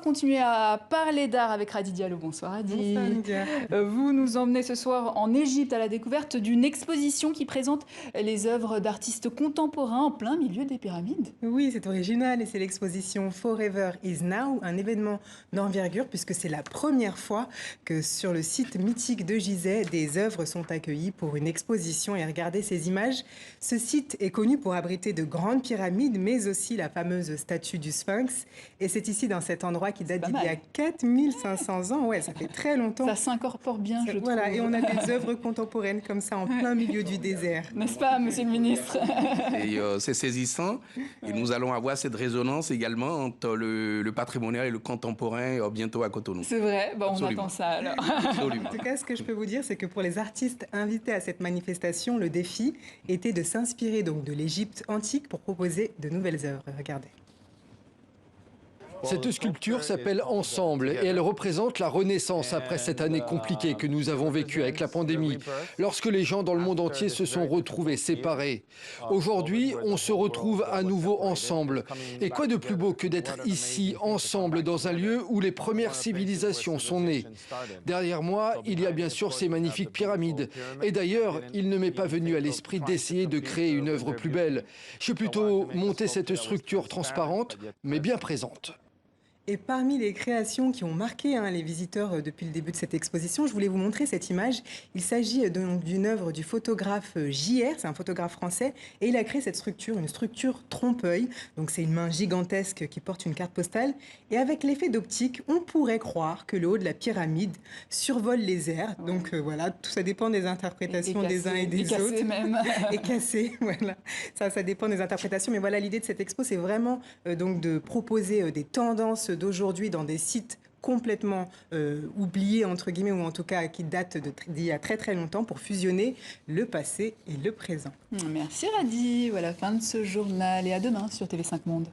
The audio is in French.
continuer à parler d'art avec Radi Diallo. Bonsoir Radi. Bonsoir Lydia. Vous nous emmenez ce soir en Égypte à la découverte d'une exposition qui présente les œuvres d'artistes contemporains en plein milieu des pyramides. Oui, c'est original et c'est l'exposition Forever is Now, un événement d'envergure puisque c'est la première fois que sur le site mythique de Gizeh, des œuvres sont accueillies pour une exposition. Et regardez ces images. Ce site est connu pour abriter de grandes pyramides, mais aussi la fameuse statue du Sphinx. Et c'est ici, dans cet endroit qui date d'il y a 4500 ans. Ouais, ça fait très longtemps. Ça s'incorpore bien, je trouve. Voilà, et on a des œuvres contemporaines comme ça en plein milieu du désert. N'est-ce pas, monsieur le ministre? Et c'est saisissant. Et nous allons avoir cette résonance également entre le patrimonial et le contemporain bientôt à Cotonou. C'est vrai, bon, on Absolument. attend ça alors. Absolument. En tout cas, ce que je peux vous dire, c'est que pour les artistes invités à cette manifestation, le défi était de s'inspirer donc de l'Égypte antique pour proposer de nouvelles œuvres. Regardez. Cette sculpture s'appelle Ensemble et elle représente la renaissance après cette année compliquée que nous avons vécue avec la pandémie, lorsque les gens dans le monde entier se sont retrouvés séparés. Aujourd'hui, on se retrouve à nouveau ensemble. Et quoi de plus beau que d'être ici, ensemble, dans un lieu où les premières civilisations sont nées. Derrière moi, il y a bien sûr ces magnifiques pyramides. Et d'ailleurs, il ne m'est pas venu à l'esprit d'essayer de créer une œuvre plus belle. J'ai plutôt monté cette structure transparente, mais bien présente. Et parmi les créations qui ont marqué les visiteurs depuis le début de cette exposition, je voulais vous montrer cette image. Il s'agit donc d'une œuvre du photographe J.R., c'est un photographe français, et il a créé cette structure, une structure trompe-œil. Donc c'est une main gigantesque qui porte une carte postale. Et avec l'effet d'optique, on pourrait croire que le haut de la pyramide survole les airs. Donc voilà, tout ça dépend des interprétations des uns et des autres. Cassé même. Et cassé, voilà. Ça dépend des interprétations. Mais voilà, l'idée de cette expo, c'est vraiment donc de proposer des tendances d'aujourd'hui dans des sites complètement oubliés, entre guillemets, ou en tout cas qui datent d'il y a très très longtemps, pour fusionner le passé et le présent. Merci Radi, voilà, fin de ce journal et à demain sur TV5 Monde.